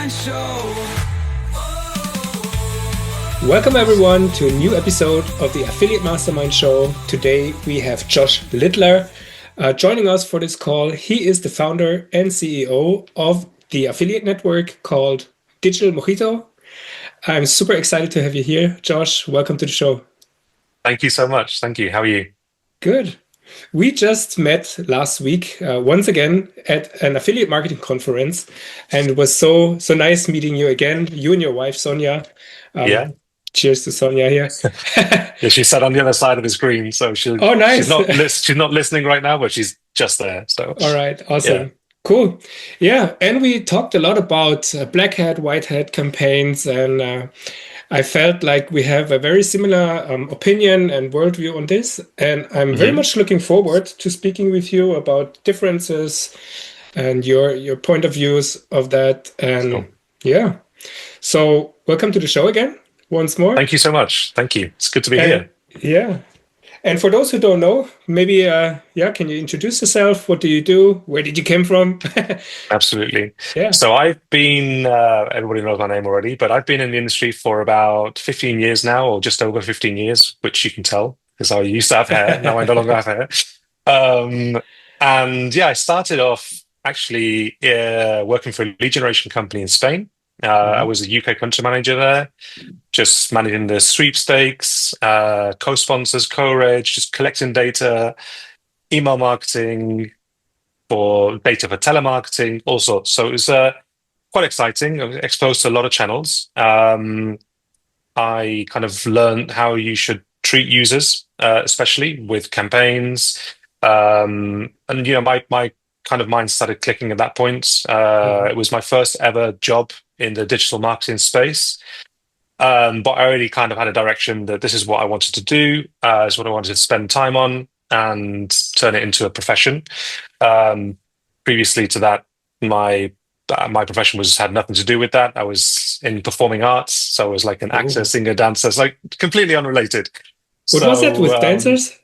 Mastermind Show. Welcome everyone to a new episode of the Affiliate Mastermind Show. Today we have Josh Littler joining us for this call. He is the founder and CEO of the affiliate network called Digital Mojito. I'm super excited to have you here, Josh. Welcome to the show. Thank you so much. Thank you. How are you? Good. We just met last week once again at an affiliate marketing conference, and it was so nice meeting you again. You and your wife Sonia. Yeah. Cheers to Sonia here. Yeah, she sat on the other side of the screen, so Oh, nice. she's not listening right now, but she's just there. So all right, awesome. yeah. Cool. Yeah, and we talked a lot about black hat, white hat campaigns, and I felt like we have a very similar opinion and worldview on this. And I'm very much looking forward to speaking with you about differences and your point of views of that. And Cool. yeah, so welcome to the show again, once more. Thank you so much. Thank you. It's good to be here. Yeah. And for those who don't know, maybe, can you introduce yourself? What do you do? Where did you come from? Absolutely. Yeah. So I've been, everybody knows my name already, but I've been in the industry for about 15 years now, or just over 15 years, which you can tell because I used to have hair. Now I no longer have hair. And yeah, I started off actually working for a lead generation company in Spain. I was a UK country manager there, just managing the sweepstakes, co-sponsors, co-reg, just collecting data, email marketing, for data for telemarketing, all sorts. So it was quite exciting. I was exposed to a lot of channels. I kind of learned how you should treat users, especially with campaigns. And my kind of mind started clicking at that point. It was my first ever job in the digital marketing space. But I already kind of had a direction that this is what I wanted to do, is what I wanted to spend time on and turn it into a profession. Previously to that, my profession had nothing to do with that. I was in performing arts, so I was like an actor, singer, dancer. It's like completely unrelated. What was that with dancers?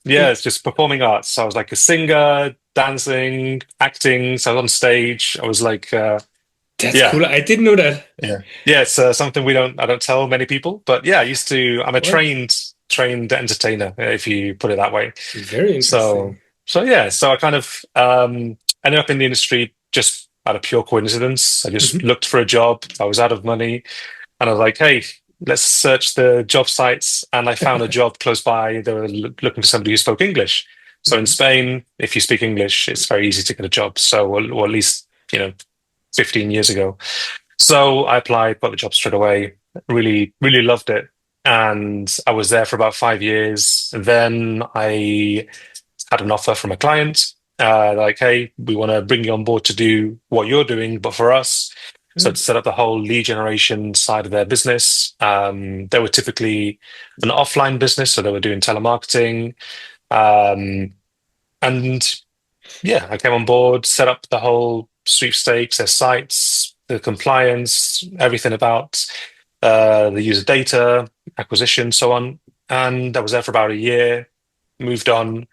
Yeah, it's just performing arts. So I was like a singer, dancing, acting. So I was on stage. I was like, that's cool. I didn't know that. Yeah, it's something I don't tell many people. But yeah, I'm a trained entertainer, if you put it that way. Very interesting. So I kind of ended up in the industry just out of pure coincidence. I just looked for a job. I was out of money, and I was like, "Hey, let's search the job sites." And I found a job close by. They were looking for somebody who spoke English. So in Spain, if you speak English, it's very easy to get a job. So, or at least 15 years ago. So I applied, got the job straight away. Really, really loved it. And I was there for about 5 years. Then I had an offer from a client, like, hey, we want to bring you on board to do what you're doing, but for us. So to set up the whole lead generation side of their business. They were typically an offline business, so they were doing telemarketing. And yeah, I came on board, set up the whole sweepstakes, their sites, the compliance, everything about the user data, acquisition, so on. And I was there for about a year, moved on.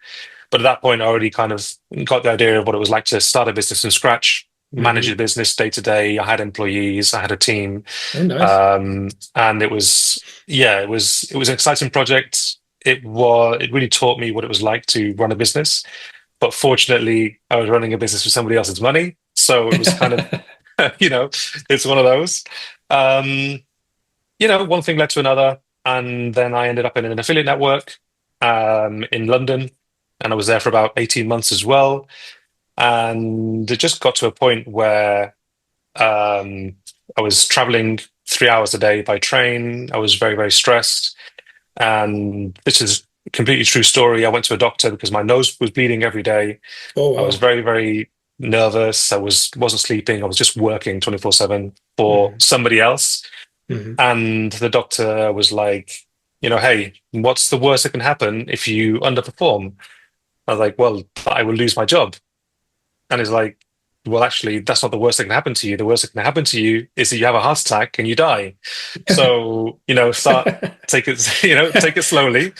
But at that point, I already kind of got the idea of what it was like to start a business from scratch, manage a business day to day. I had employees, I had a team. Oh, nice. And it was an exciting project. It really taught me what it was like to run a business. But fortunately, I was running a business with somebody else's money. So it was kind of, it's one of those. One thing led to another. And then I ended up in an affiliate network in London. And I was there for about 18 months as well. And it just got to a point where I was traveling 3 hours a day by train. I was very, very stressed. And this is a completely true story. I went to a doctor because my nose was bleeding every day. Oh, wow. I was very, very nervous. I wasn't sleeping. I was just working 24/7 for somebody else. And the doctor was like, hey, what's the worst that can happen if you underperform? I was like, well, I will lose my job. And he's like, well, actually, that's not the worst that can happen to you. The worst that can happen to you is that you have a heart attack and you die. So, take it slowly.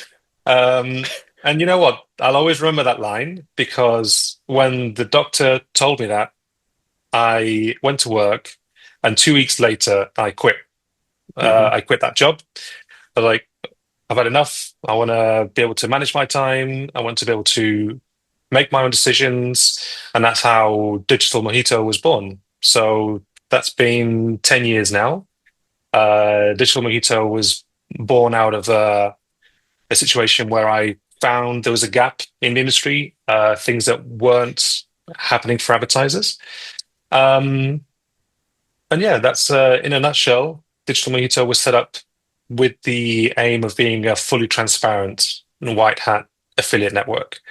And you know what? I'll always remember that line because when the doctor told me that, I went to work And 2 weeks later, I quit. I quit that job. I was like, I've had enough. I want to be able to manage my time. I want to be able to make my own decisions. And that's how Digital Mojito was born. So that's been 10 years now. Digital Mojito was born out of a situation where I found there was a gap in the industry, things that weren't happening for advertisers. And yeah, that's in a nutshell. Digital Mojito was set up with the aim of being a fully transparent and white hat affiliate network.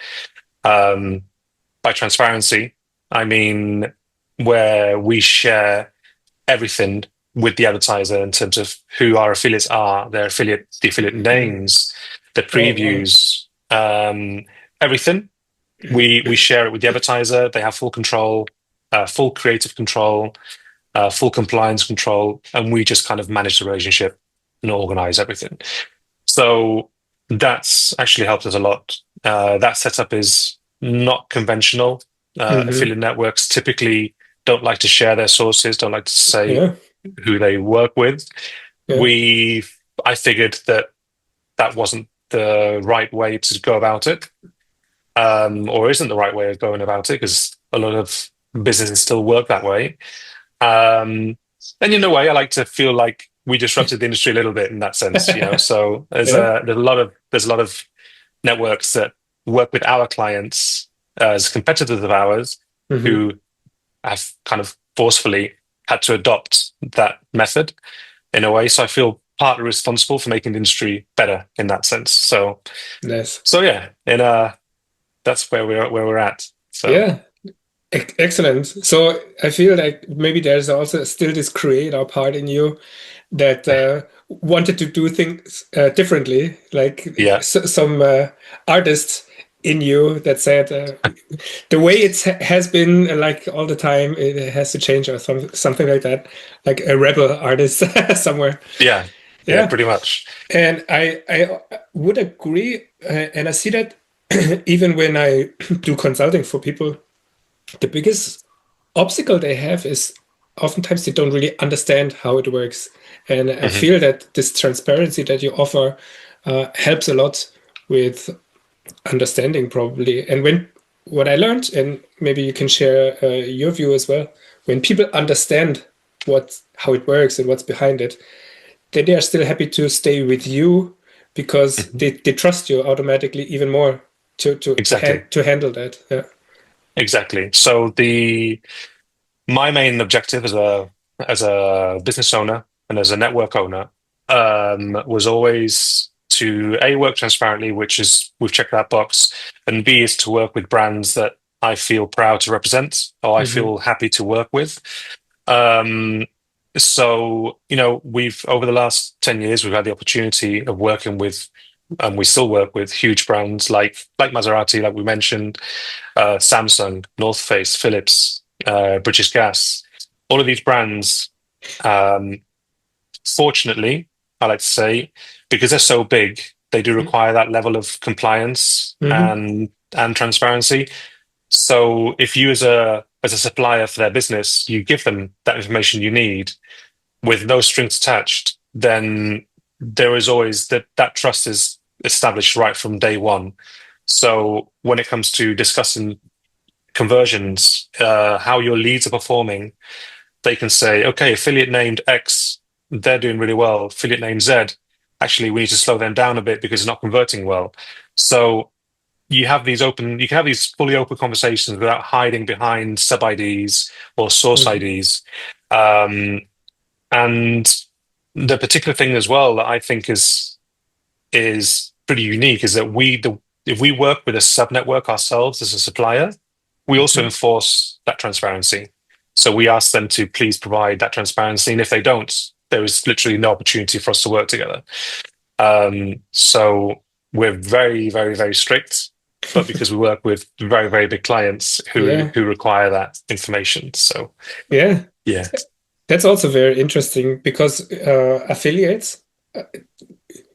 By transparency, I mean where we share everything with the advertiser in terms of who our affiliates are, the affiliate names, the previews, everything. We share it with the advertiser. They have full control, full creative control, full compliance control, and we just kind of manage the relationship and organize everything. So that's actually helped us a lot. That setup is not conventional. Affiliate networks typically don't like to share their sources, don't like to say who they work with. I figured that wasn't the right way to go about it, or isn't the right way of going about it, because a lot of businesses still work that way. And in a way, I like to feel like we disrupted the industry a little bit in that sense, you know. So there's a lot of networks that work with our clients as competitors of ours who have kind of forcefully had to adopt that method in a way. So I feel partly responsible for making the industry better in that sense. So so yeah, that's where we're at. So yeah. Excellent. So I feel like maybe there's also still this creator part in you that wanted to do things differently, like some artist in you that said the way it has been like all the time, it has to change, or something like that, like a rebel artist somewhere. Yeah, pretty much. And I would agree, and I see that even when I do consulting for people, the biggest obstacle they have is oftentimes they don't really understand how it works. And I feel that this transparency that you offer helps a lot with understanding, probably. And what I learned, and maybe you can share your view as well, when people understand how it works and what's behind it, then they are still happy to stay with you, because they trust you automatically even more to handle that. Yeah. Exactly. So my main objective as a business owner and as a network owner was always to A, work transparently, which is we've checked that box, and B is to work with brands that I feel proud to represent or I feel happy to work with. So, you know, over the last 10 years, we've had the opportunity of working with, and we still work with, huge brands like Maserati, like we mentioned, Samsung, North Face, Philips, British Gas. All of these brands, fortunately, I like to say, because they're so big, they do require that level of compliance and transparency. So if you as a supplier for their business, you give them that information you need with no strings attached, then there is always that trust is established right from day one. So when it comes to discussing conversions, how your leads are performing, they can say, okay, affiliate named X, they're doing really well. Affiliate named Z, actually, we need to slow them down a bit because it's not converting well. So you can have these fully open conversations without hiding behind sub IDs or source IDs. And the particular thing as well that I think is pretty unique is that if we work with a sub network ourselves as a supplier, we also enforce that transparency. So we ask them to please provide that transparency, and if they don't, there is literally no opportunity for us to work together. So we're very, very, very strict, but because we work with very, very big clients who require that information. So yeah. That's also very interesting, because affiliates,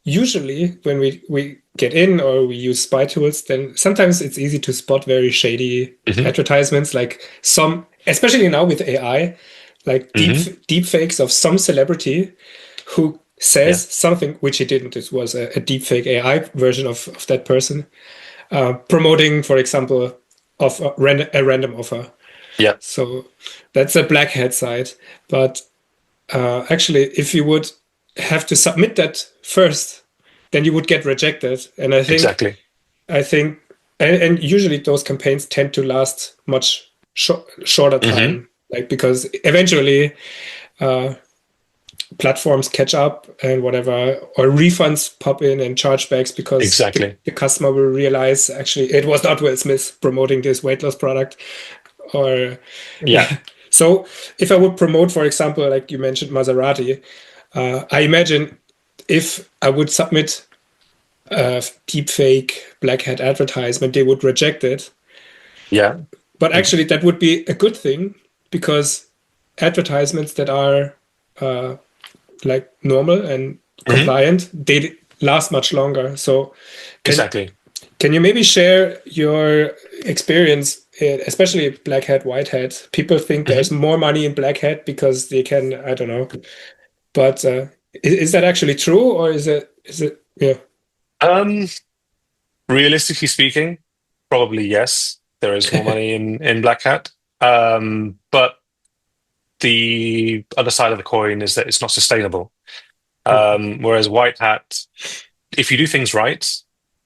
usually when we get in or we use spy tools, then sometimes it's easy to spot very shady advertisements, like especially now with AI, like Hmm. deep fakes of some celebrity who Yeah. says something which he didn't. It was a deep fake AI version of that person promoting, for example, of a random offer. Yeah. So that's a black hat side. But actually, if you would have to submit that first, then you would get rejected. And Exactly. I think, and usually those campaigns tend to last much shorter Hmm. time, like because eventually uh, platforms catch up and whatever, or refunds pop in and chargebacks because Exactly. the customer will realize actually it was not Will Smith promoting this weight loss product, or Yeah. yeah. So if I would promote, for example, like you mentioned Maserati, I imagine if I would submit a deepfake black hat advertisement, they would reject it. Yeah. But actually, that would be a good thing because advertisements that are uh, like normal and Hmm. compliant, they last much longer. So can Exactly. can you maybe share your experience, especially black hat, white hat? People think there's Hmm. more money in black hat because they can, I don't know. But is that actually true, or is it yeah? Um, Realistically speaking, probably yes, there is more money in Black Hat. But the other side of the coin is that it's not sustainable. Mhm. Whereas White Hat, if you do things right,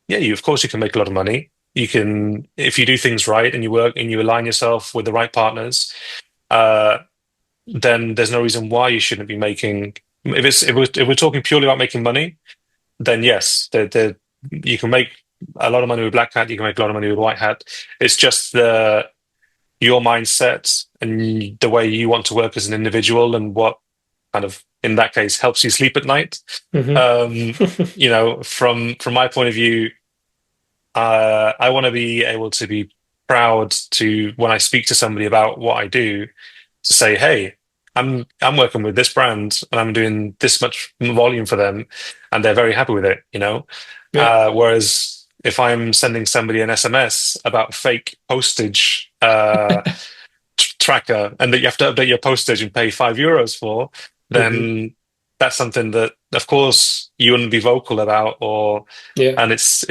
yeah, you of course you can make a lot of money. You can, if you do things right and you work and you align yourself with the right partners, uh, then there's no reason why you shouldn't be making. If we're talking purely about making money, then yes, you can make a lot of money with Black Hat. You can make a lot of money with White Hat. It's just your mindset and the way you want to work as an individual and what kind of in that case helps you sleep at night. Mhm. Um, from my point of view, I want to be able to be proud to when I speak to somebody about what I do to say, hey, I'm working with this brand and I'm doing this much volume for them, and they're very happy with it. Yeah. Whereas if I'm sending somebody an SMS about fake postage tracker and that you have to update your postage and pay €5 for, Mhm. then that's something that, of course, you wouldn't be vocal about. Or Yeah. and it's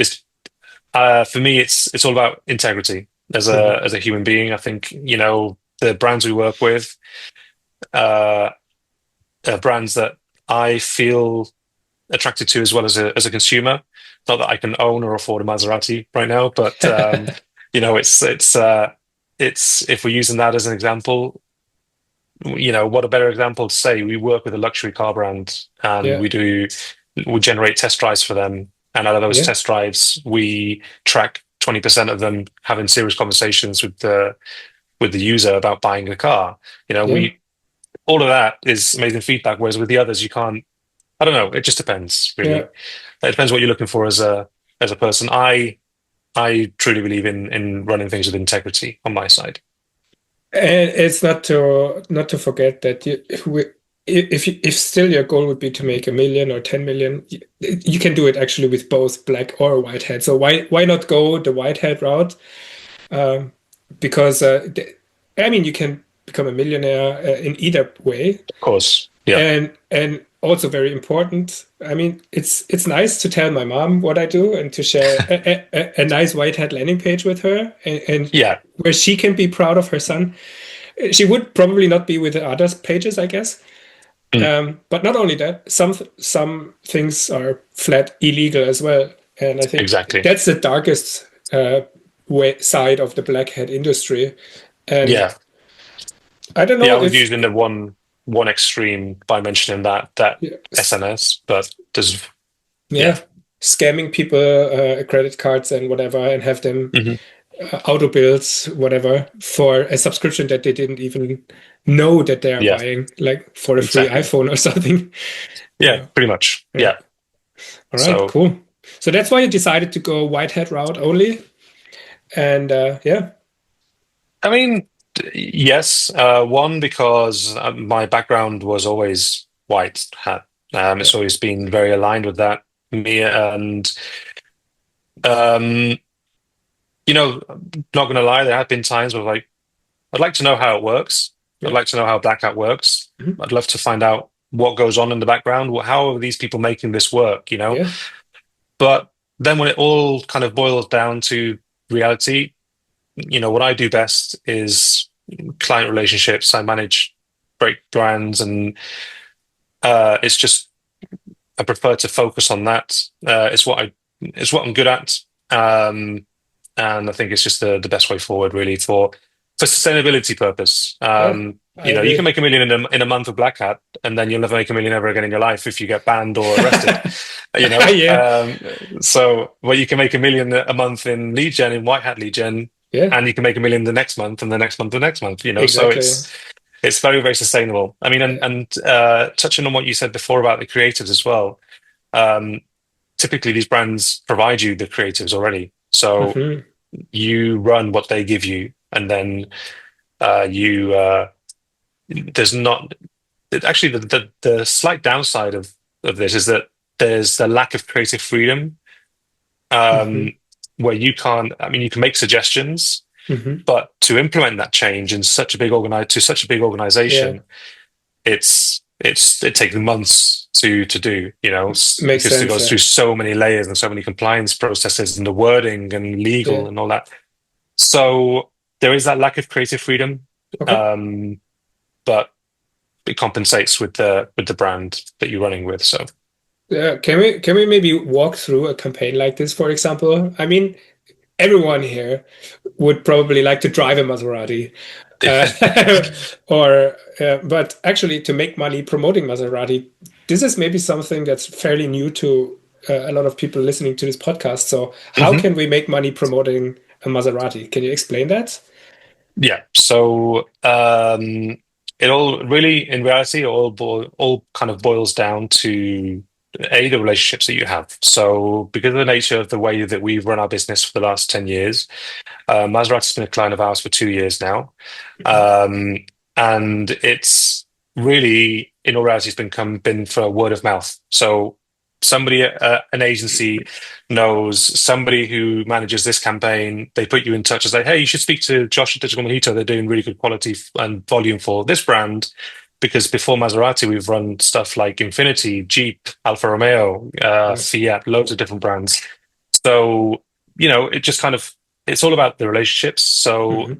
for me, it's all about integrity as Mhm. a human being. I think the brands we work with uh, are brands that I feel attracted to as well as a consumer. Not that I can own or afford a Maserati right now, but it's if we're using that as an example, what a better example to say we work with a luxury car brand and Yeah. we generate test drives for them, and out of those Yeah. test drives we track 20% of them having serious conversations with the user about buying a car. Yeah. We all of that is amazing feedback, whereas with the others you can't. I don't know, it just depends really. Yeah. It depends what you're looking for as a person. I truly believe in running things with integrity on my side. And it's not to forget that if still your goal would be to make 1 million or 10 million, you can do it actually with both black or white hat. So why not go the white hat route? Um, because I mean you can become a millionaire in either way, Of course. Yeah. and also very important. I mean it's nice to tell my mom what I do and to share a nice white hat landing page with her, and Yeah. where she can be proud of her son. She would probably not be with the other pages, I guess. Mm, But not only that, some things are flat illegal as well, and I think exactly. that's the darkest side of the black hat industry. And Yeah. I don't Yeah, know I was if using the one extreme by mentioning that yeah, SNS, but there's yeah. yeah, scamming people credit cards and whatever, and have them Hmm. auto bills, whatever, for a subscription that they didn't even know that they are Yeah, buying, like for a free exactly. iPhone or something. Yeah, pretty much. Yeah. Yeah. All right, So, cool. So that's why you decided to go white hat route only. And yeah, I mean, yes, one because my background was always white hat. yeah, It's always been very aligned with that. Me and um, not gonna lie, there have been times where like I'd like to know how it works. I'd Yeah. like to know how Black Hat works. Mhm. I'd love to find out what goes on in the background. How are these people making this work, you know? Yeah. But then when it all kind of boils down to reality, you know, what I do best is client relationships. I manage great brands, and it's just I prefer to focus on that. It's what I'm good at, and I think it's just the best way forward, really, for sustainability purpose. Yeah. I You know, you can agree. make a million in a month of Black Hat, and then you'll never make a million ever again in your life if you get banned or arrested. You know, Yeah. so well, you can make a million a month in lead gen, in white hat lead gen, Yeah. and you can make a million the next month, and the next month, the next month. You know, so Exactly. it's very, very sustainable. I mean, Yeah. and touching on what you said before about the creatives as well. Um, Typically, these brands provide you the creatives already, so Hmm. you run what they give you, and then you there's not actually the slight downside of this is that there's the lack of creative freedom, Hmm. um, where you can't. I mean, you can make suggestions, Hmm. but to implement that change in such a such a big Yeah. organization, it takes months to do, you know, Makes because it sense. goes Yeah. through so many layers and so many compliance processes and the wording and Yeah. legal and all that. So there is that lack of creative freedom, Okay. um, but it compensates with the brand that you're running with. So Yeah. Can we maybe walk through a campaign like this, for example? I mean, everyone here would probably like to drive a Maserati. Uh, but actually, to make money promoting Maserati, this is maybe something that's fairly new to a lot of people listening to this podcast. So, how Mhm. can we make money promoting a Maserati? Can you explain that? Yeah. So it all really, in reality, all kind of boils down to the relationships that you have. So because of the nature of the way that we've run our business for the last 10 years, Maserati's been a client of ours for 2 years now. Mhm. Um, and it's really, in all reality, been for word of mouth. So somebody, an agency knows somebody who manages this campaign. They put you in touch and say, "Hey, you should speak to Josh at Digital Mojito. They're doing really good quality and volume for this brand." Because before Maserati, we've run stuff like Infiniti, Jeep, Alfa Romeo, Nice. Fiat, loads of different brands. So, you know, it just kind of it's all about the relationships. So Hmm.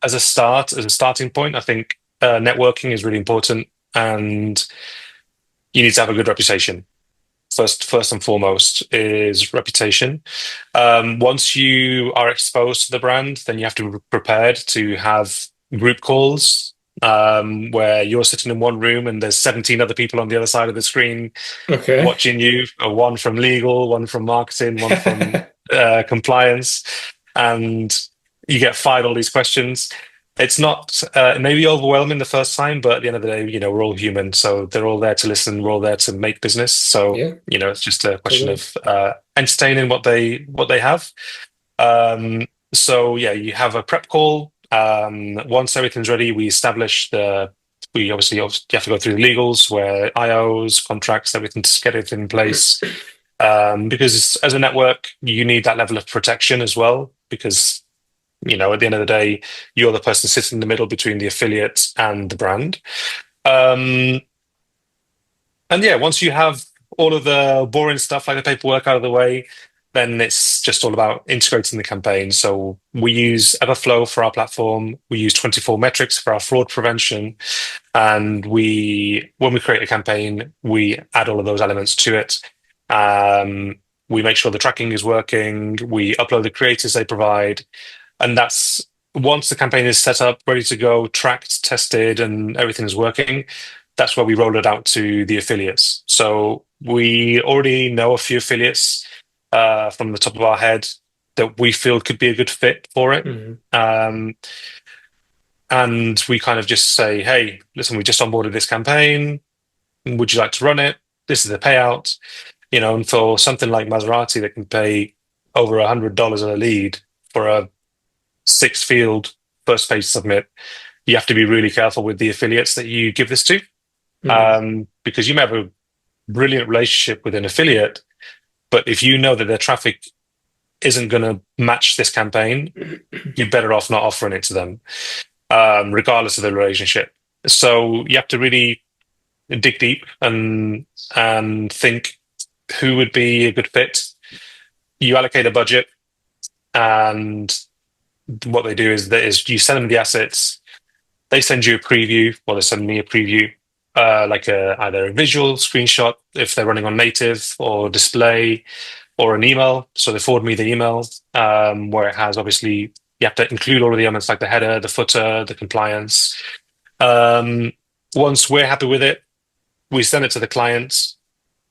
as a starting point, I think networking is really important, and you need to have a good reputation. First and foremost is reputation. Once you are exposed to the brand, then you have to be prepared to have group calls, where you're sitting in one room and there's 17 other people on the other side of the screen Okay. watching you, one from legal, one from marketing, one from compliance, and you get fired all these questions. It's not it may be overwhelming the first time, but at the end of the day, you know, we're all human, so they're all there to listen. We're all there to make business. So Yeah, you know, it's just a question totally. of entertaining what they have. So yeah, you have a prep call. Once everything's ready, we establish the. We obviously you have to go through the legals, where IOs, contracts, everything to get it in place. Because as a network, you need that level of protection as well. Because you know, at the end of the day, you're the person sitting in the middle between the affiliate and the brand. Um, and yeah, once you have all of the boring stuff like the paperwork out of the way, then it's just all about integrating the campaign. So we use Everflow for our platform. We use 24 metrics for our fraud prevention. And when we create a campaign, we add all of those elements to it. We make sure the tracking is working. We upload the creators they provide. And that's once the campaign is set up, ready to go, tracked, tested, and everything is working, that's where we roll it out to the affiliates. So we already know a few affiliates from the top of our head that we feel could be a good fit for it. Hmm. Um, and we kind of just say, hey, listen, we just onboarded this campaign. Would you like to run it? This is the payout. You know, and for something like Maserati that can pay over $100 a lead for a six field first page submit, you have to be really careful with the affiliates that you give this to, Hmm. because you may have a brilliant relationship with an affiliate, but if you know that their traffic isn't going to match this campaign, you're better off not offering it to them, regardless of the relationship. So you have to really dig deep and think who would be a good fit. You allocate a budget, and what they do is you send them the assets. They send you a preview, or they send me a preview, like either a visual screenshot if they're running on native or display, or an email. So they forward me the email, where it has, obviously you have to include all of the elements like the header, the footer, the compliance. Once we're happy with it, we send it to the clients.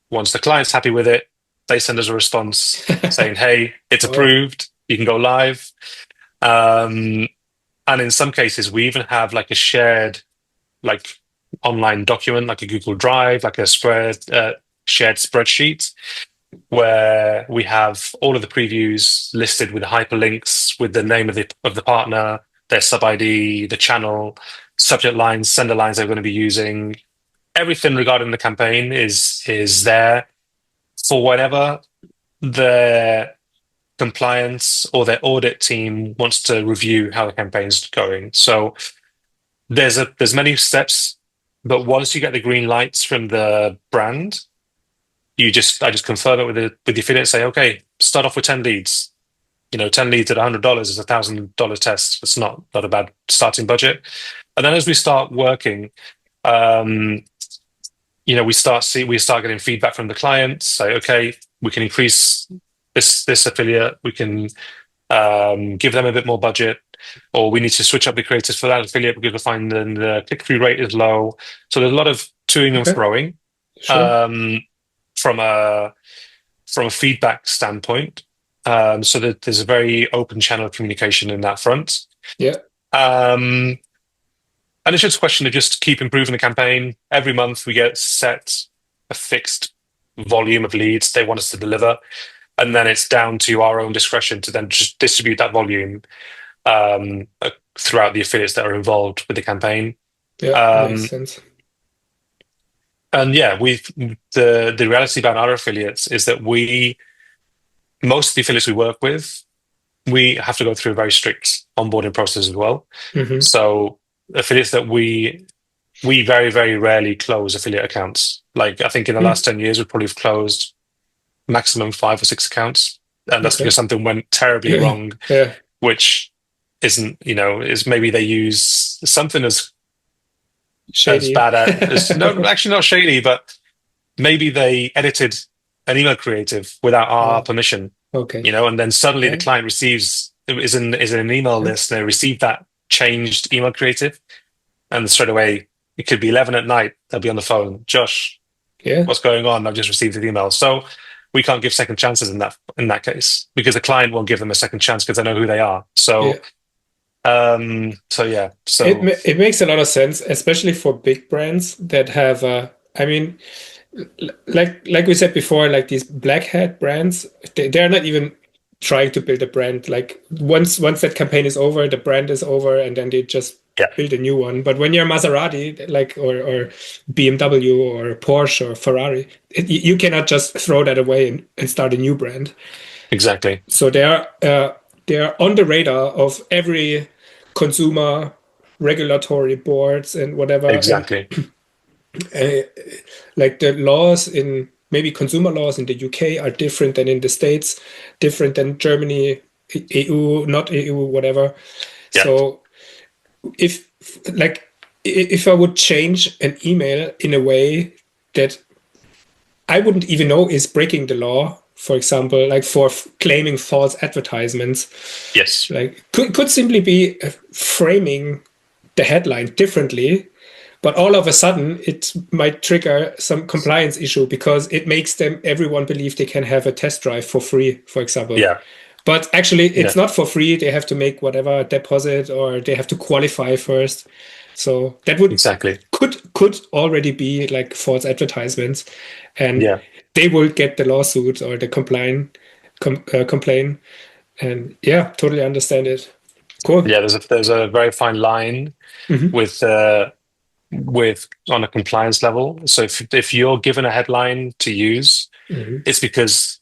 Once the client's happy with it, they send us a response saying, "Hey, it's approved. You can go live." And in some cases, we even have like a shared, like online document, like a Google Drive, like a shared spreadsheet, where we have all of the previews listed with hyperlinks, with the name of the partner, their sub ID, the channel, subject lines, sender lines they're going to be using. Everything regarding the campaign is there for whenever the compliance or their audit team wants to review how the campaign's going. So there's many steps, but once you get the green lights from the brand, I just confirm it with the affiliate, say, okay, start off with 10 leads. 10 leads at $100 is $1,000 test. It's not a bad starting budget. And then as we start working, we start getting feedback from the clients. Say, okay, we can increase this affiliate. We can give them a bit more budget, or we need to switch up the creators for that affiliate because we find the click-through rate is low. So there's a lot of toing and froing. Sure. From a feedback standpoint. So that there's a very open channel of communication in that front. Yeah. And it's just a question of just keep improving the campaign. Every month we get set a fixed volume of leads they want us to deliver. And then it's down to our own discretion to then just distribute that volume throughout the affiliates that are involved with the campaign. Yeah, makes sense. And yeah, the reality about our affiliates is that most of the affiliates we work with, we have to go through a very strict onboarding process as well. Mm-hmm. So affiliates that we very, very rarely close affiliate accounts. Like I think in the last 10 years, we probably have closed maximum 5 or 6 accounts. And that's because something went terribly wrong, which isn't, is maybe they use something as shady. As bad at no, actually not shady, but maybe they edited an email creative without our permission. Okay. And then suddenly the client is in an email list, and they receive that changed email creative, and straight away it could be 11 at night. They'll be on the phone, Josh, what's going on? I've just received an email. So we can't give second chances in that case, because the client won't give them a second chance because they know who they are. So. So it makes a lot of sense, especially for big brands that have like we said before, like these black hat brands, they're not even trying to build a brand. Like once that campaign is over, the brand is over, and then they just build a new one. But when you're Maserati, like or BMW or Porsche or Ferrari, you cannot just throw that away and start a new brand. Exactly. So they are on the radar of every consumer regulatory boards and whatever. Exactly. Like the laws maybe consumer laws in the UK are different than in the States, different than Germany, EU, not EU, whatever. Yeah. So if I would change an email in a way that I wouldn't even know is breaking the law, for example, like for claiming false advertisements. Yes. Like could simply be framing the headline differently, but all of a sudden it might trigger some compliance issue because it makes everyone believe they can have a test drive for free, for example. Yeah. But actually it's not for free. They have to make whatever deposit, or they have to qualify first. So that would could already be like false advertisements, and they will get the lawsuit or the complaint, and totally understand it. Cool. Yeah, there's a very fine line with on a compliance level. So if you're given a headline to use, it's because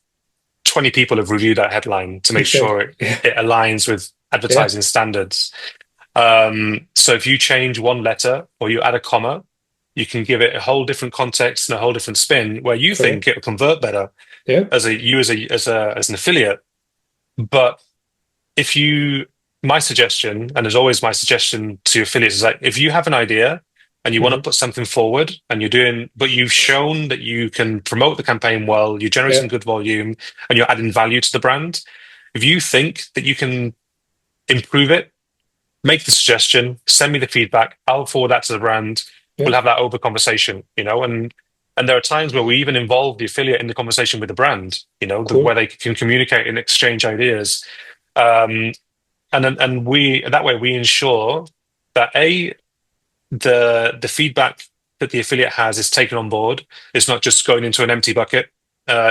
20 people have reviewed that headline to make sure it aligns with advertising standards. So if you change one letter or you add a comma, you can give it a whole different context and a whole different spin where you think Correct. it'll convert better Yeah. as an affiliate. But if you, my suggestion, and there's always my suggestion to affiliates, is like if you have an idea and you want to Hmm. put something forward and you're doing, but you've shown that you can promote the campaign well, you're Yeah. generating good volume, and you're adding value to the brand. If you think that you can improve it, make the suggestion, send me the feedback. I'll forward that to the brand. Yeah. We'll have that over conversation, and there are times where we even involve the affiliate in the conversation with the brand, where Cool. they can communicate and exchange ideas. Um, and we that way we ensure that the feedback that the affiliate has is taken on board. It's not just going into an empty bucket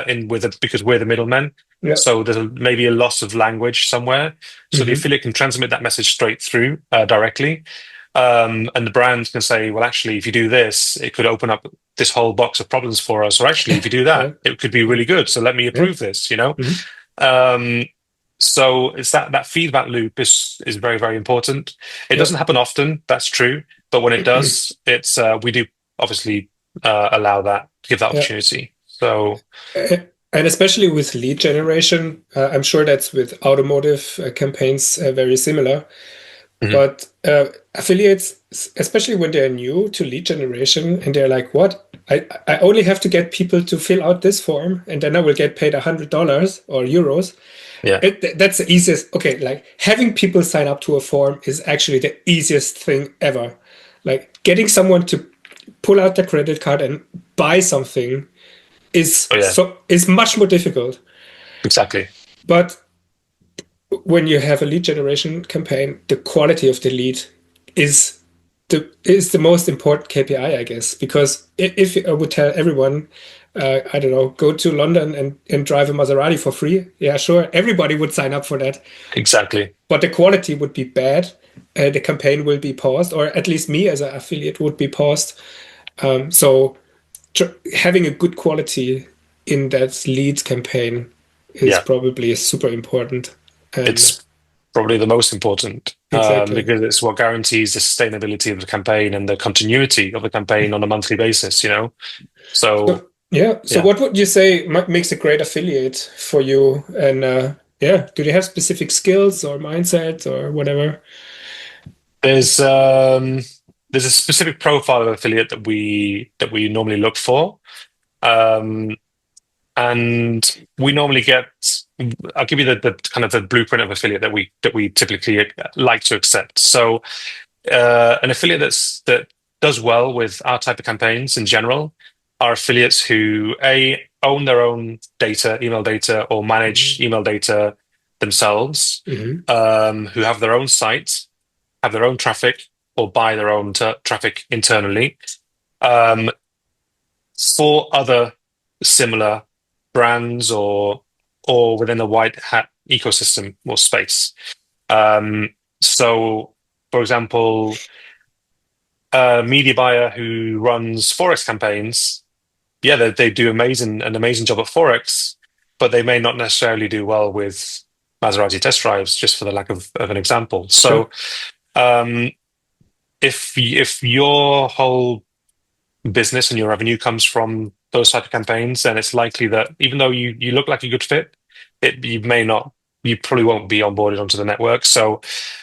in with it because we're the middlemen. Yeah. So there's maybe a loss of language somewhere. So the Hmm. affiliate can transmit that message straight through directly. And the brand can say, well, actually, if you do this, it could open up this whole box of problems for us. Or actually, if you do Yeah. that, it could be really good. So let me Yeah. approve this. Hmm. Um, so it's that feedback loop is very, very important. It Yeah. doesn't happen often, that's true. But when it does, it's we do obviously allow that, give that Yeah. opportunity. So Uh, And especially with lead generation, I'm sure that's with automotive campaigns very similar. mhm, But affiliates, especially when they're new to lead generation and they're like, what? I only have to get people to fill out this form and then I will get paid $100 or euros. yeah, That's the easiest. Okay, like having people sign up to a form is actually the easiest thing ever. Like getting someone to pull out their credit card and buy something oh yeah, is much more difficult. exactly, But when you have a lead generation campaign, the quality of the lead is the most important KPI, I guess. Because if I would tell everyone, I don't know, go to London and drive a Maserati for free, yeah, sure, everybody would sign up for that. exactly, But the quality would be bad. The campaign will be paused, or at least me as an affiliate would be paused. So having a good quality in that lead campaign is yeah. probably super important. And It's probably the most important exactly. because it's what guarantees the sustainability of the campaign and the continuity of the campaign on a monthly basis. So So yeah. So yeah, what would you say makes a great affiliate for you? And yeah, do they have specific skills or mindset or whatever? there's um, there's a specific profile of affiliate that we normally look for. Um, and we normally get. I'll give you the kind of the blueprint of affiliate that we typically like to accept. So an affiliate that does well with our type of campaigns in general are affiliates who own their own data, email data, or manage Hmm. email data themselves, Hmm. who have their own site, have their own traffic, or buy their own traffic internally um, for other similar brands or within the white hat ecosystem or space. So, for example, a media buyer who runs Forex campaigns, yeah, they do an amazing job at Forex, but they may not necessarily do well with Maserati test drives, just for the lack of an example. Sure. So, um, if your whole business and your revenue comes from those type of campaigns, then it's likely that even though you look like a good fit, you probably won't be onboarded onto the network. So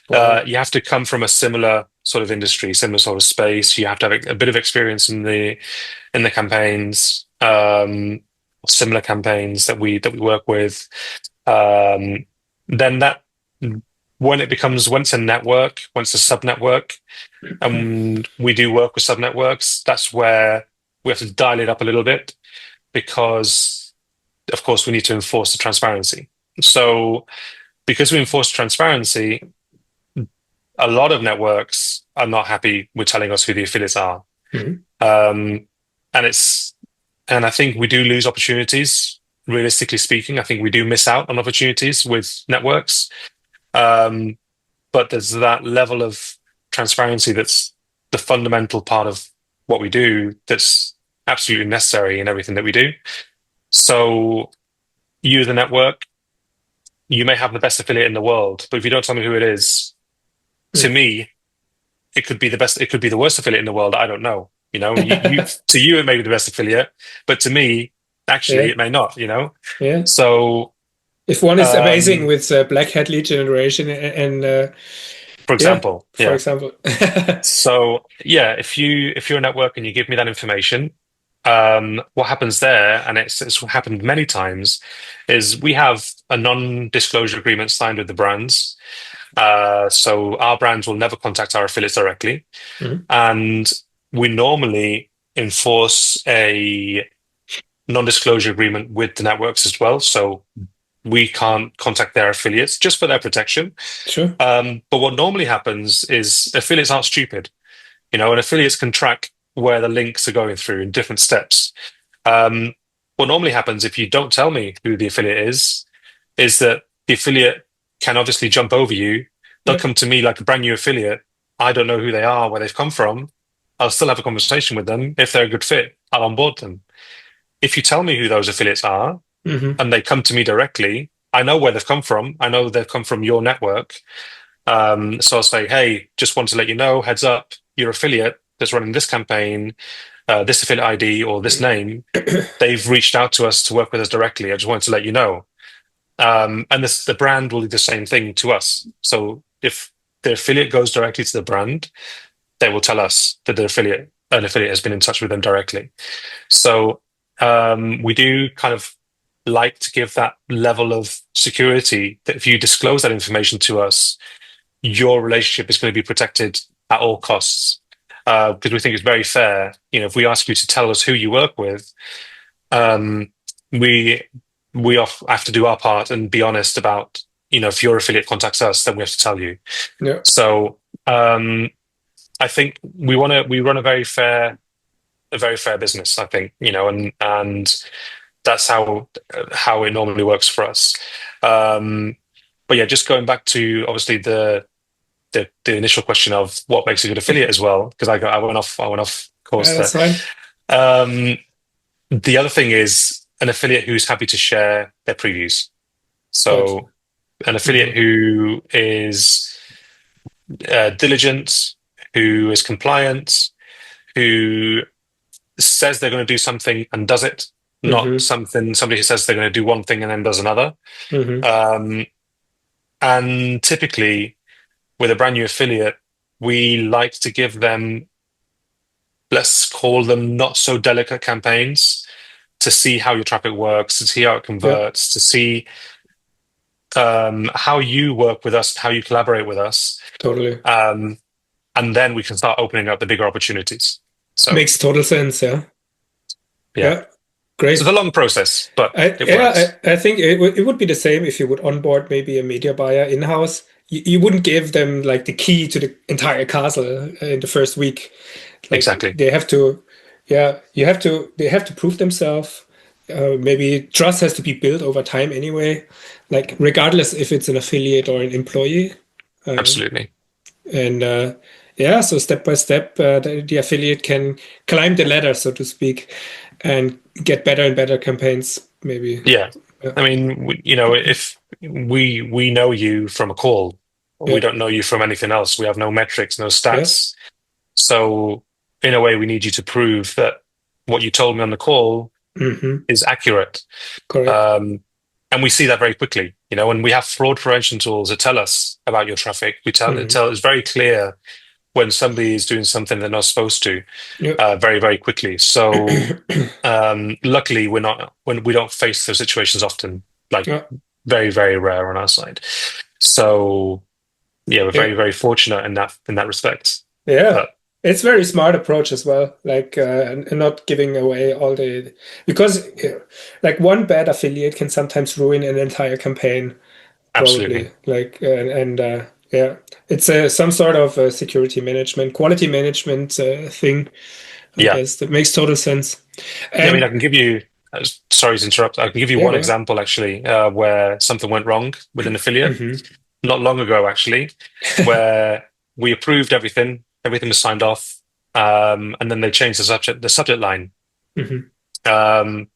Wow. you have to come from a similar sort of industry, similar sort of space. You have to have a bit of experience in the campaigns, similar campaigns that we work with. Um, then that when it's a network, when it's a sub network, and we do work with sub networks, that's where we have to dial it up a little bit because, of course, we need to enforce the transparency. So because we enforce transparency, a lot of networks are not happy with telling us who the affiliates are. Mhm. Um, and I think we do lose opportunities. Realistically speaking, I think we do miss out on opportunities with networks. Um, but there's that level of transparency that's the fundamental part of what we do that's absolutely necessary in everything that we do. So you, the network, you may have the best affiliate in the world, but if you don't tell me who it is, to me, it could be the best, it could be the worst affiliate in the world. I don't know. To you, it may be the best affiliate, but to me, actually, Yeah, it may not, yeah. So, If one is amazing um, with black hat lead generation and for yeah, example, for yeah. example. So yeah, if you're a network and you give me that information, what happens there, and it's happened many times, is we have a non-disclosure agreement signed with the brands. So our brands will never contact our affiliates directly, Mhm. and we normally enforce a non-disclosure agreement with the networks as well. So we can't contact their affiliates just for their protection. Sure. But what normally happens is affiliates aren't stupid, and affiliates can track where the links are going through in different steps. Um, what normally happens if you don't tell me who the affiliate is that the affiliate can obviously jump over you. They'll Yeah. come to me like a brand new affiliate. I don't know who they are, where they've come from. I'll still have a conversation with them. If they're a good fit, I'll onboard them. If you tell me who those affiliates are Hmm. and they come to me directly, I know where they've come from. I know they've come from your network. So I'll say, hey, just want to let you know, heads up, your affiliate that's running this campaign, this affiliate ID or this name, they've reached out to us to work with us directly. I just wanted to let you know. And the brand will do the same thing to us. So if the affiliate goes directly to the brand, they will tell us that an affiliate has been in touch with them directly. So we do kind of like to give that level of security that if you disclose that information to us, your relationship is going to be protected at all costs. Because we think it's very fair. If we ask you to tell us who you work with, um, we have to do our part and be honest about, if your affiliate contacts us, then we have to tell you. Yeah. So I think we run a very fair business, I think, and that's how it normally works for us. But yeah, just going back to obviously the initial question of what makes a good affiliate as well, because I went off course there. That's fine. Um, the other thing is an affiliate who's happy to share their previews. Good. So an affiliate Hmm. who is diligent, who is compliant, who says they're going to do something and does it, not Hmm. somebody who says they're going to do one thing and then does another. Hmm. Um, and typically, with a brand new affiliate, we like to give them, let's call them not so delicate campaigns to see how your traffic works, to see how it Yeah, converts, to see how you work with us, how you collaborate with us. totally. Um, and then we can start opening up the bigger opportunities. So, Makes total sense. Yeah. yeah. Yeah. So it's Great. a long process, but it works. I think it would be the same if you would onboard maybe a media buyer in-house. You wouldn't give them like the key to the entire castle in the first week. Like Exactly. they have to, yeah, they have to prove themselves. Maybe trust has to be built over time anyway, like regardless if it's an affiliate or an employee. Uh, Absolutely. and yeah, so step by step, the affiliate can climb the ladder, so to speak, and get better and better campaigns, maybe. Yeah. Yeah, I mean, if we know you from a call, we yeah, don't know you from anything else. We have no metrics, no yeah. stats. So in a way, we need you to prove that what you told me on the call Hmm. is accurate. Correct. Um, and we see that very quickly, when we have fraud prevention tools that tell us about your traffic, Hmm. it's very clear when somebody is doing something they're not supposed to, Yeah. very, very quickly. So luckily, when we don't face those situations often, like Yeah, very, very rare on our side. So yeah, we're yeah, very, very fortunate in that respect. yeah. But It's very smart approach as well, like and not giving away all the because like one bad affiliate can sometimes ruin an entire campaign. Probably absolutely, like and yeah, it's some sort of security management, quality management thing, I yeah. guess that makes total sense. Yeah, I mean, I And can give you, sorry to interrupt, I can give you yeah, one go example actually, where something went wrong with an affiliate ahead. not long ago, actually, where we approved everything was signed off, and then they changed the subject line. Hmm. Um,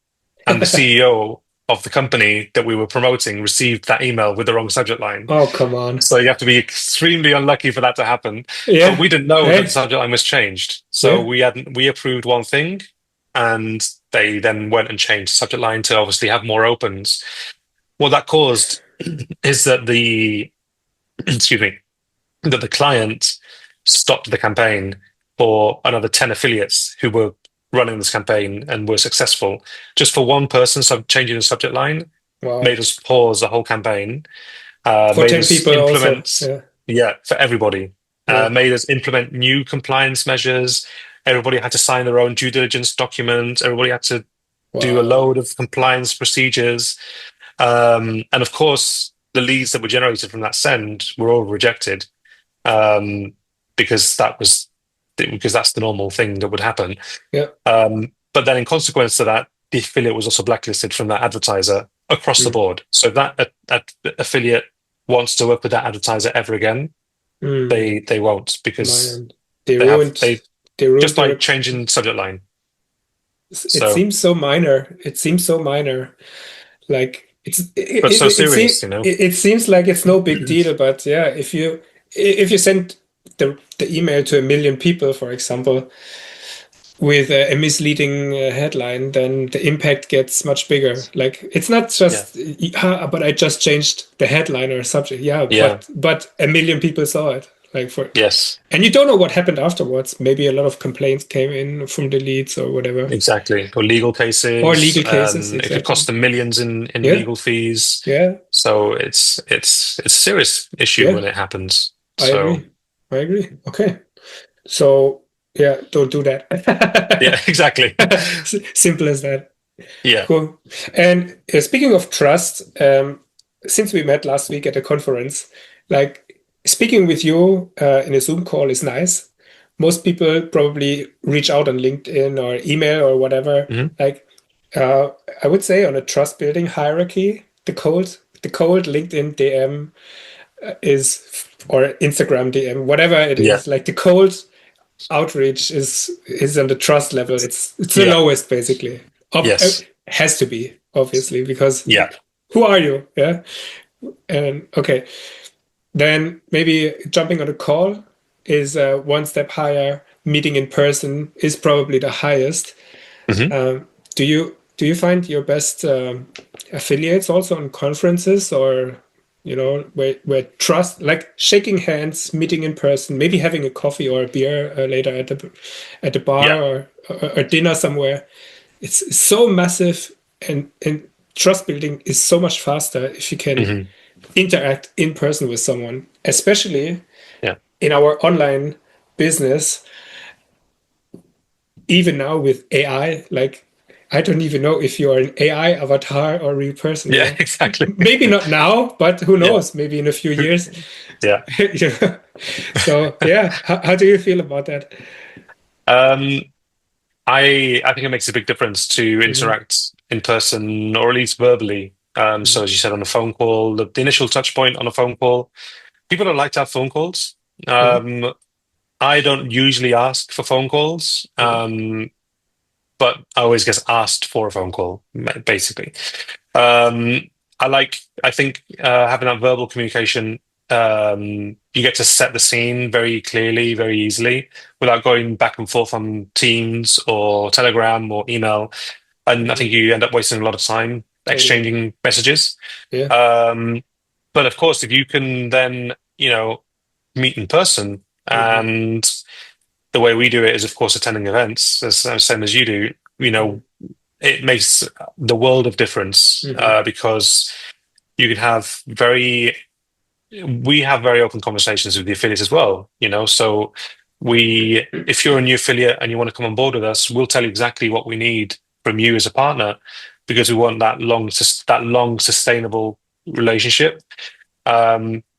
and the CEO of the company that we were promoting received that email with the wrong subject line. Oh, come on. So you have to be extremely unlucky for that to happen. But Yeah. we didn't know that the Hey. subject line was changed. So Yeah. we approved one thing, and they then went and changed the subject line to obviously have more opens. What that caused is that the excuse me, that the client stopped the campaign for another 10 affiliates who were running this campaign and were successful. Just for one person changing the subject line Wow. made us pause the whole campaign, For made 10 us people also. implement, Yeah. yeah, for everybody, Yeah. made us implement new compliance measures. Everybody had to sign their own due diligence document. Everybody had to do a Wow. load of compliance procedures. And of course, the leads that were generated from that send were all rejected, um, because that's the normal thing that would happen. Yeah. But then, in consequence to that, the affiliate was also blacklisted from that advertiser across the Mm. board. So if that affiliate wants to work with that advertiser ever again, Mm. they won't, because Man, they they ruined just by their. changing subject line. It So, seems so minor. It seems so minor. Like but so serious, you know. it seems like it's no big deal, but yeah, if you send the email to 1 million people, for example, with a misleading headline, then the impact gets much bigger. Like it's not Yeah, just, but I just changed the headline or subject. Yeah, yeah, but 1 million people saw it. Like for yes, and you don't know what happened afterwards. Maybe a lot of complaints came in from the leads or whatever, exactly. Or legal or cases, legal cases. it could Exactly. cost them millions in Yeah, legal fees. yeah, So it's a serious issue yeah. when it happens. I So agree. I agree. Okay. So yeah, don't do that. yeah, exactly. Simple as that. Yeah. Cool. And speaking of trust, since we met last week at a conference, like speaking with you in a Zoom call is nice. Most people probably reach out on LinkedIn or email or whatever. Hmm. Like I would say on a trust building hierarchy, the cold LinkedIn DM is or Instagram DM, whatever it Yeah. is, like the cold outreach is on the trust level. It's the Yeah. lowest basically. Yes. Has to be obviously because Yeah. who are you? Yeah. And okay, then maybe jumping on a call is one step higher. Meeting in person is probably the highest. Hmm. Um, do you find your best affiliates also on conferences or where trust, like shaking hands, meeting in person, maybe having a coffee or a beer later at the bar Yeah. or dinner somewhere. It's so massive, and trust building is so much faster if you can Hmm. interact in person with someone, especially Yeah. in our online business. Even now with AI, like I don't even know if you're an AI avatar or a real person. Yeah. Exactly. Maybe not now, but who Yeah. knows? Maybe in a few years. Yeah. You know? So yeah, how do you feel about that? Um, I think it makes a big difference to Hmm. interact in person, or at least verbally. So Hmm. as you said, on a phone call, the initial touch point on a phone call, people don't like to have phone calls. Hmm. I don't usually ask for phone calls, Hmm. but I always get asked for a phone call, basically. Um, I think having that verbal communication, you get to set the scene very clearly, very easily, without going back and forth on Teams or Telegram or email. And I Hmm. think you end up wasting a lot of time Totally. exchanging messages. Yeah. Um, but of course, if you can then, meet in person, Hmm. and the way we do it is, of course, attending events, as same as you do, Hmm. it makes the world of difference, Hmm. because you can have we have very open conversations with the affiliates as well, so if you're a new affiliate and you want to come on board with us, we'll tell you exactly what we need from you as a partner, because we want that long sustainable relationship.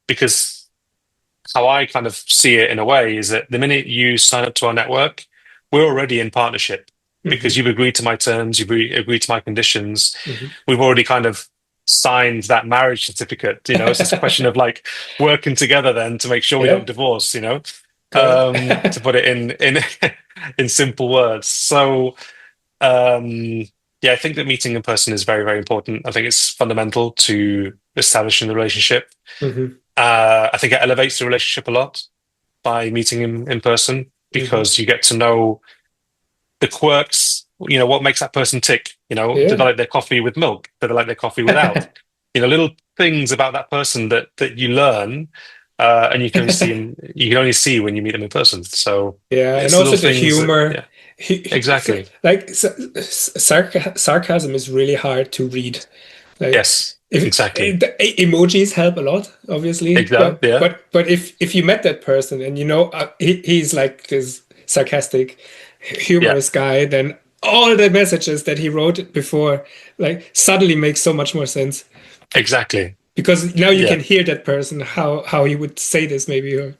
Because how I kind of see it in a way is that the minute you sign up to our network, we're already in partnership, because Hmm. you've agreed to my terms, you've agreed to my conditions. Hmm. We've already kind of signed that marriage certificate. It's just a question of like working together then to make sure we don't Yeah. divorce. Correct. To put it in in simple words. So um, I think that meeting in person is very, very important. I think it's fundamental to establishing the relationship. Mm-hmm. I think it elevates the relationship a lot by meeting in person, Mm-hmm. because you get to know the quirks, what makes that person tick. Do they Yeah. like their coffee with milk? Do they like their coffee without? Little things about that person that you learn, and you can only see when you meet them in person. So Yeah, and it's little also the things that, humor. yeah, exactly. Like sarcasm is really hard to read. Like Yes, if exactly. the emojis help a lot, obviously, Exactly. Yeah, but if you met that person and he's like this sarcastic, yeah, humorous guy, then all the messages that he wrote before like suddenly make so much more sense exactly. because now you Yeah, can hear that person how he would say this maybe. Or,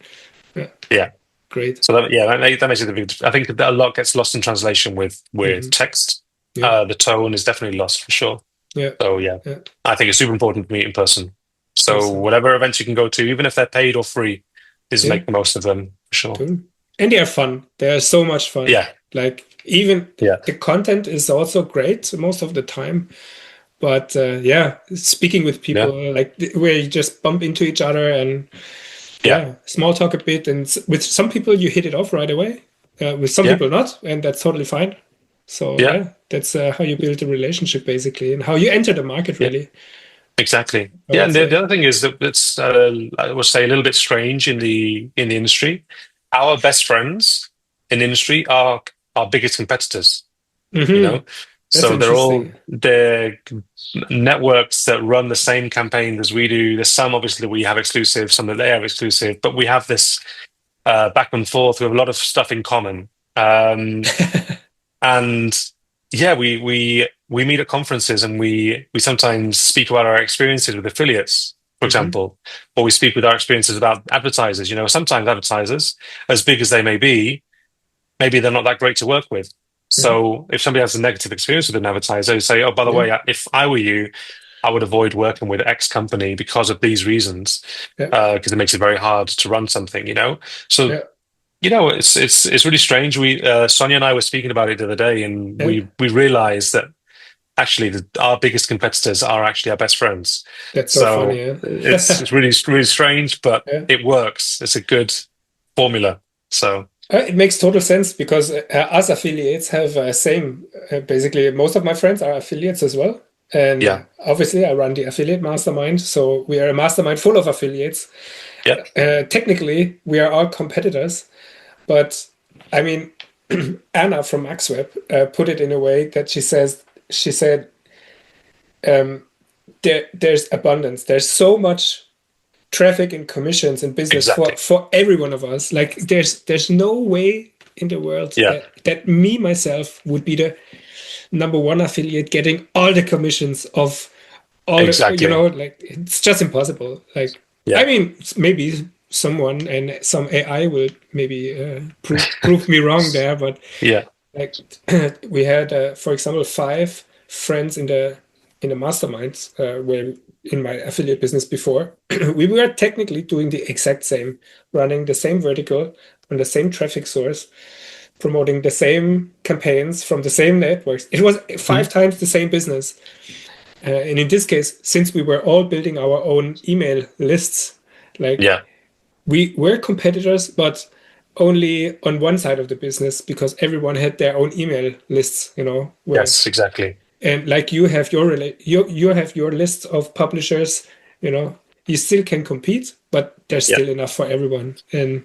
yeah, yeah. great. So that makes it a big. I think that a lot gets lost in translation with Hmm. text. Yeah, The tone is definitely lost for sure. yeah, So yeah, yeah. I think it's super important to meet in person. So Awesome. whatever events you can go to, even if they're paid or free, is Yeah. make the most of them for sure. Cool. And they are fun. They are so much fun. Yeah, Like even yeah, the content is also great most of the time. But yeah, speaking with yeah, people like where you just bump into each other and yeah, yeah, small talk a bit. And with some people you hit it off right away. With some yeah, people not, and that's totally fine. So yeah, yeah, that's how you build a relationship basically, and how you enter the market yeah. really. Exactly. I Yeah, would and the say. other thing is that it's I would say a little bit strange in the industry. Our best friends in the industry are our biggest competitors. You Hmm. know, That's so interesting. they're networks that run the same campaign as we do. There's some obviously that we have exclusive, some that they have exclusive, but we have this back and forth. We have a lot of stuff in common. And yeah, we meet at conferences, and we sometimes speak about our experiences with affiliates, for Hmm. example, or we speak with our experiences about advertisers. Sometimes advertisers, as big as they may be, maybe they're not that great to work with. Hmm. So if somebody has a negative experience with an advertiser, they say, "Oh, by the Yeah, way, if I were you, I would avoid working with X company because of these reasons, yeah, because it makes it very hard to run something." So yeah, it's really strange. We Sonia and I were speaking about it the other day, and yeah. we realized that actually our biggest competitors are actually our best friends. That's so funny. So Yeah. it's really strange, but Yeah. it works. It's a good formula. So It makes total sense because us affiliates have same. Basically, most of my friends are affiliates as well, and yeah, obviously, I run the affiliate mastermind. So we are a mastermind full of affiliates. yeah, Technically, we are all competitors, but I mean, Anna from MaxWeb put it in a way that she said um, there's abundance. There's so much traffic and commissions and business exactly. for every one of us. Like there's no way in the world Yeah, that me myself would be the number one affiliate getting all the commissions of all the exactly. like it's just impossible. Like I Yeah, mean maybe someone and some AI will maybe prove me wrong there, but yeah, like we had for example 5 friends in the masterminds where in my affiliate business before we were technically doing the exact same, running the same vertical on the same traffic source, promoting the same campaigns from the same networks. It was mhm, 5 times the same business, and in this case since we were all building our own email lists, like yeah, we were competitors, but only on one side of the business because everyone had their own email lists, where yes, exactly. and like you have you have your list of publishers, you still can compete, but there's Yeah, still enough for everyone. And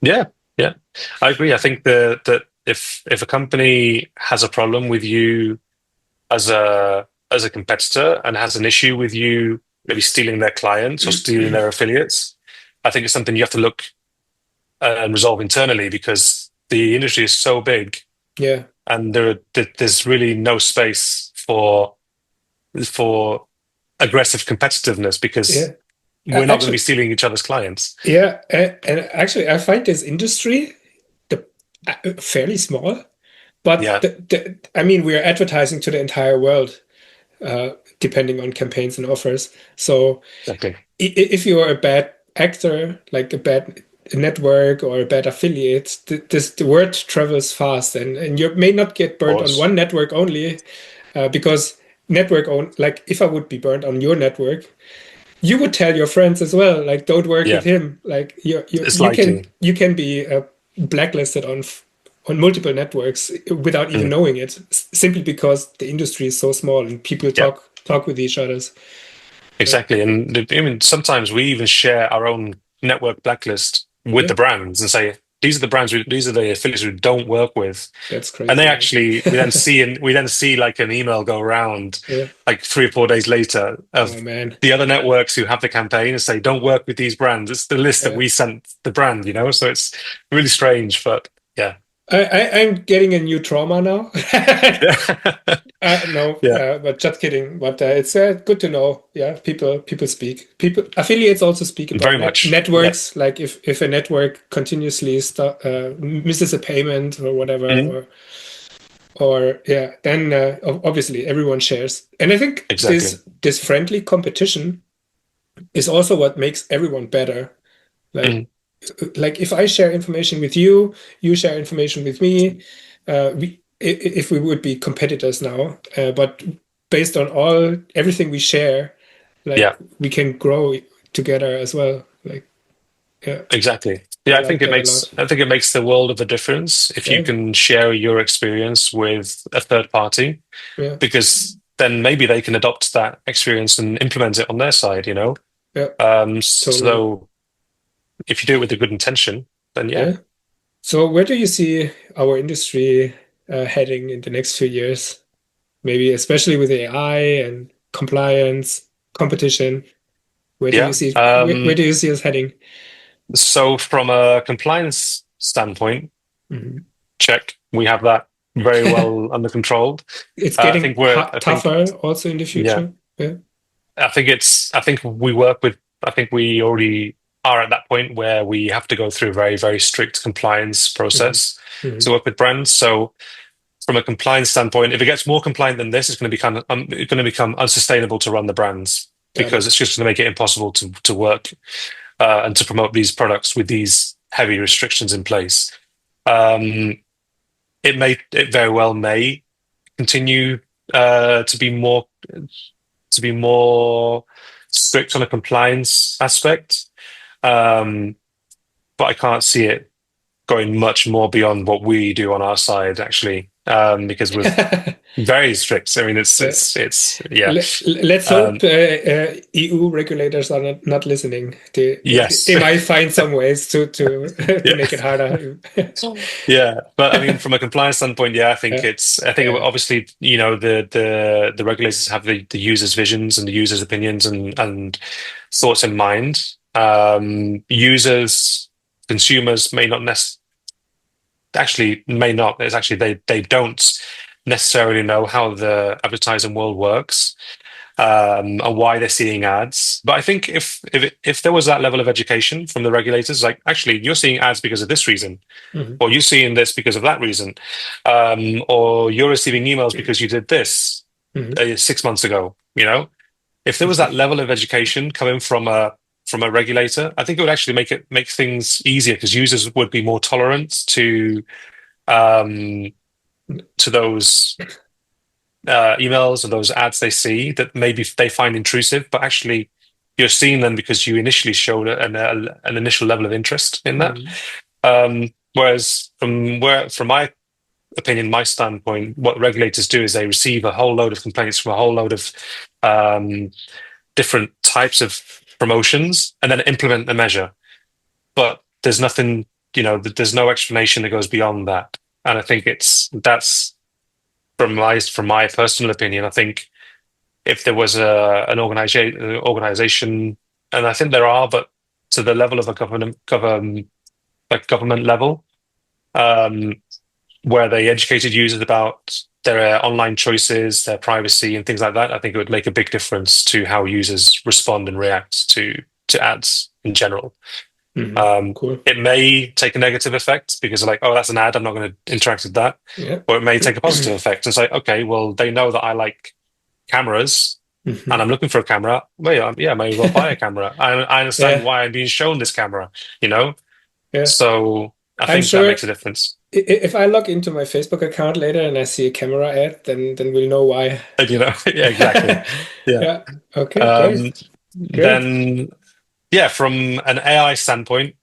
yeah, yeah. I agree. I think that if a company has a problem with you as a competitor and has an issue with you maybe stealing their clients or stealing their affiliates, I think it's something you have to look and resolve internally, because the industry is so big, yeah, and there's really no space for aggressive competitiveness, because yeah. we're not going to be Actually, stealing each other's clients. yeah, and actually, I find this industry the fairly small, but Yeah, I mean, we are advertising to the entire world, depending on campaigns and offers. So exactly. if you are a bad actor, like a bad network or a bad affiliate, the word travels fast, and you may not get Of burned on course. one network only, because network own, like if I would be burned on your network, you would tell your friends as well, like don't work with Yeah, him. Like it's likely. you can be blacklisted on multiple networks without even Mm, knowing it, simply because the industry is so small and people yeah, talk with each others. exactly. And I mean, sometimes we even share our own network blacklist with Yeah, the brands and say, these are the brands, these are the affiliates we don't work with. that's And they crazy, man. actually, we then see like an email go around Yeah. like 3 or 4 days later Oh of man. the other networks who have the campaign and say, don't work with these brands. It's the list that Yeah. we sent the brand, you know? So it's really strange, but yeah. I'm getting a new trauma now. No, Yeah, but just kidding. But it's good to know. Yeah, people speak. People affiliates also speak about very much. Yeah. networks. Like if a network continuously misses a payment or whatever, Mhm. or yeah, then obviously everyone shares. And I think Exactly. this friendly competition is also what makes everyone better. Like Mhm. like if I share information with you, you share information with me, if we would be competitors now, but based on everything we share, like Yeah. we can grow together as well. Like yeah, Exactly. I Yeah, like that a lot. I think it makes the world of a difference if you Yeah, can share your experience with a third party, yeah, because then maybe they can adopt that experience and implement it on their side, you know? yeah, totally. So if you do it with a good intention, then yeah. Yeah. So where do you see our industry heading in the next few years? Maybe especially with AI and compliance, competition. Yeah. Where do you see us heading? So from a compliance standpoint, Mhm. check, we have that very well under control. It's getting I think, tougher also in the yeah. future. Yeah. I think we work with, I think we already are at that point where we have to go through a very, very strict compliance Hmm. process to Hmm. work with brands. So from a compliance standpoint, if it gets more compliant than this, it's going to become, it's going to become unsustainable to run the brands, Got because it. it's just going to make it impossible to work and to promote these products with these heavy restrictions in place. Um, it very well may continue to be more strict on a compliance aspect. Um, but I can't see it going much more beyond what we do on our side, actually, because we're very strict. I mean, Yeah. it's yeah. Let's hope Um, EU regulators are not listening. yes, They might find some ways to to yeah. make it harder. Yeah, but I mean, from a compliance standpoint, yeah, Yeah. I think Yeah. obviously, you know, the regulators have the users' visions and the users' opinions and thoughts in mind. Users, consumers may not actually may not. It's actually they don't necessarily know how the advertising world works and why they're seeing ads. But I think if there was that level of education from the regulators, like actually you're seeing ads because of this reason, Mhm. or you're seeing this because of that reason, or you're receiving emails because you did this Mhm. 6 months ago. You know, if there was that level of education coming from a regulator, I think it would actually make things easier because users would be more tolerant um, to those emails or those ads they see that maybe they find intrusive, but actually you're seeing them because you initially showed an initial level of interest in that. Mhm. Whereas from my opinion, my standpoint, what regulators do is they receive a whole load of complaints from a whole load of um, different types of promotions and then implement the measure. But there's nothing, you know, there's no explanation that goes beyond that. And I think that's from my personal opinion. I think if there was an organization, and I think there are, but to the level of a like government level, um, where they educated users about their online choices, their privacy, and things like that, I think it would make a big difference to how users respond and react to ads in general. Mhm. Um, Cool. it may take a negative effect because they're like, oh, that's an ad, I'm not going to interact with that. Yeah. Or it may take a positive effect. It's like, okay, well, they know that I like cameras and Mhm. I'm looking for a camera. Well, yeah, I may as well buy a camera. I understand Yeah. why I'm being shown this camera, you know? Yeah. So I I'm think that sure makes a difference. if I log into my Facebook account later and I see a camera ad, then we'll know why. And, yeah, exactly. Yeah. Yeah. Okay, Um, great. Great. then, yeah, from an AI standpoint,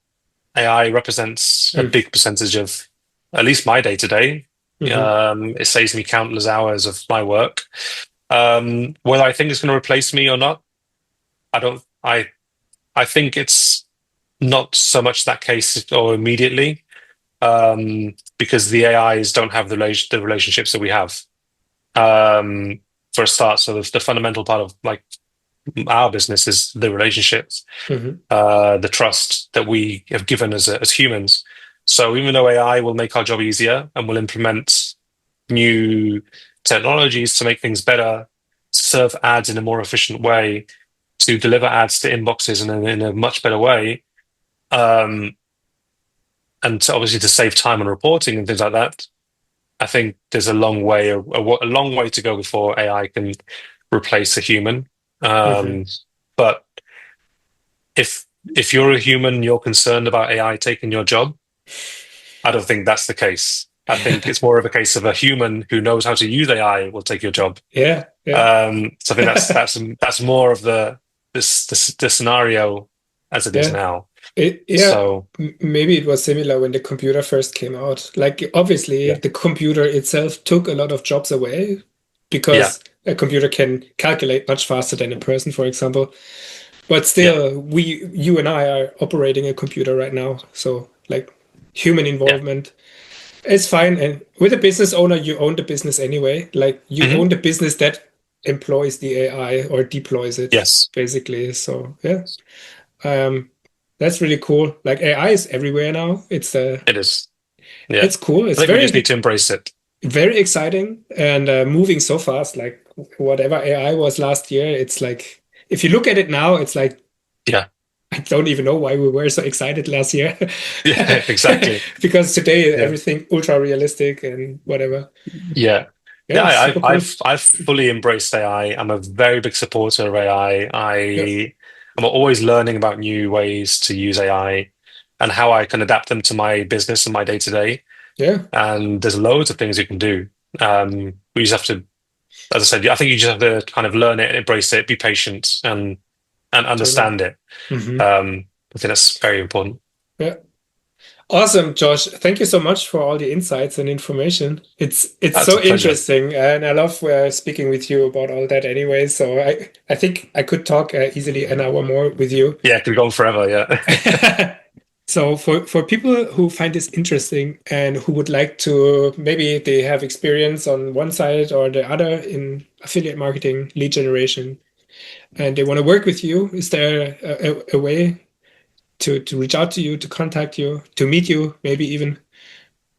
AI represents a Mm. big percentage of at least my day to day. Hmm. It saves me countless hours of my work. Whether I think it's going to replace me or not, I don't. I think it's not so much that case or immediately, because the AIs don't have the relationships that we have. Um, for a start, so the fundamental part of like our business is the relationships, Hmm. the trust that we have given as humans. So even though AI will make our job easier and will implement new technologies to make things better, to serve ads in a more efficient way, to deliver ads to inboxes in a much better way, um, and to obviously to save time on reporting and things like that. I think there's a long way to go before AI can replace a human. Hmm. Um, but if if you're a human, you're concerned about AI taking your job. I don't think that's the case. I think it's more of a case of a human who knows how to use AI will take your job. Yeah, yeah. So I think that's more of the scenario as it is Yeah. now. Yeah, So maybe it was similar when the computer first came out. Like, obviously, yeah, the computer itself took a lot of jobs away yeah, because a computer can calculate much faster than a person, for example. But yeah, still, you and I are operating a computer right now. So, like, human yeah. involvement is fine. And with a business owner, you own the business anyway. Like, you Hmm. own the business that employs the AI or deploys it, Yes, basically. So, yeah. Um, that's really cool. Like AI is everywhere now. it is. Yeah, It's cool. I It's think we just need to embrace it. very exciting and moving so fast. Like whatever AI was last year, it's like if you look at it now, it's like Yeah, I don't even know why we were so excited last year. yeah, exactly. Because today Yeah. everything ultra realistic and whatever. Yeah. Yeah, Yeah, super cool. I've fully embraced AI. I'm a very big supporter of AI. Yeah, I'm always learning about new ways to use AI and how I can adapt them to my business and my day to day. yeah, And there's loads of things you can do. We just have to, as I said, I think you just have to kind of learn it, embrace it, be patient, and totally. understand it. Hmm. I think that's very important. Yeah. Awesome, Josh. Thank you so much for all the insights and information. It's That's a so pleasure. interesting, and I love speaking with you about all that anyway. So I think I could talk easily an hour more with you. Yeah, it could go on forever. Yeah. So for people who find this interesting and who would like to, maybe they have experience on one side or the other in affiliate marketing, lead generation, and they want to work with you, is there a way to reach out to you, to contact you, to meet you, maybe even?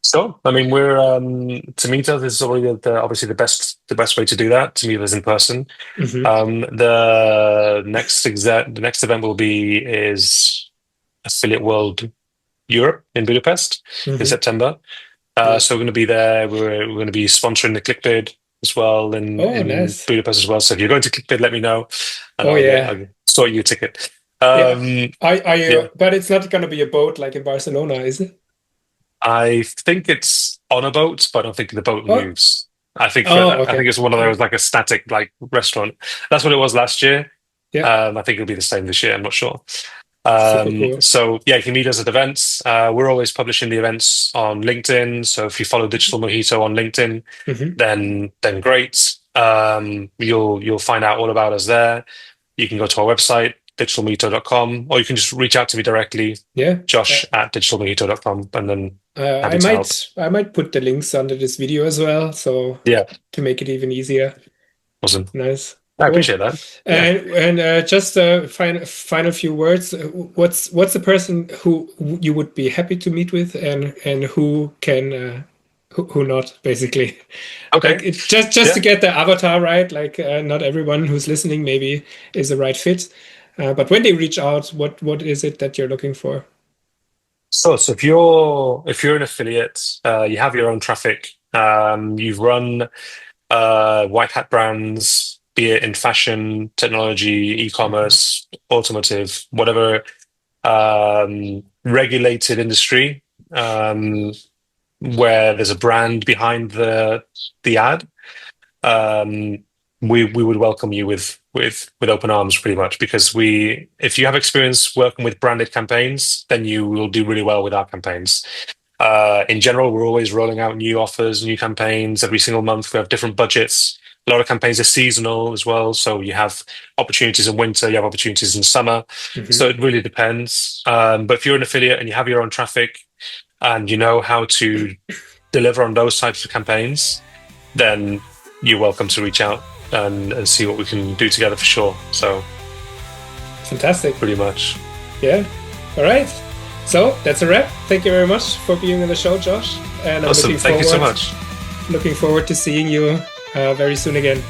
So, I mean, we're to meet us is already obviously the best way to do that. To meet us in person. Hmm. The next event will be is Affiliate World Europe in Budapest in Hmm. September. Nice. So we're going to be there. We're going to be sponsoring the ClickBid as well Oh, in nice. Budapest as well. So if you're going to ClickBid, let me know, and Oh, yeah. I'll sort you a ticket. Yeah. Um, Are yeah, you, but it's not going to be a boat like in Barcelona, is it? I think it's on a boat, but I don't think the boat Oh, moves. oh, I think okay. it's one of Yeah. those like a static like restaurant. That's what it was last year. Yeah. I think it'll be the same this year. I'm not sure. Super cool. So yeah, you can meet us at events. We're always publishing the events on LinkedIn. So if you follow Digital Mojito on LinkedIn, Hmm. then great. You'll find out all about us there. You can go to our website, digitalmojito.com, or you can just reach out to me directly, Yeah. Josh at digitalmojito.com, and then I happy to help. might put the links under this video as well, so Yeah, to make it even easier. awesome. Nice. I Cool. appreciate that. Yeah. And just a final few words. What's the person who you would be happy to meet with, and who can who not, basically? Okay. Like it, just to Yeah. get the avatar right. Like not everyone who's listening maybe is the right fit. But when they reach out, what is it that you're looking for? So if you're an affiliate, you have your own traffic. You've run white hat brands, be it in fashion, technology, Hmm. e-commerce, automotive, whatever regulated industry. where there's a brand behind the ad, we would welcome you with open arms, pretty much, because if you have experience working with branded campaigns, then you will do really well with our campaigns. In general, we're always rolling out new offers, new campaigns every single month. We have different budgets. A lot of campaigns are seasonal as well. So you have opportunities in winter, you have opportunities in summer. So it really depends. But if you're an affiliate and you have your own traffic and you know how to deliver on those types of campaigns, then you're welcome to reach out and see what we can do together for sure. So fantastic. Pretty much. Yeah. All right. So that's a wrap. Thank you very much for being on the show, Josh. And awesome. Thank you so much. Looking forward to seeing you very soon again.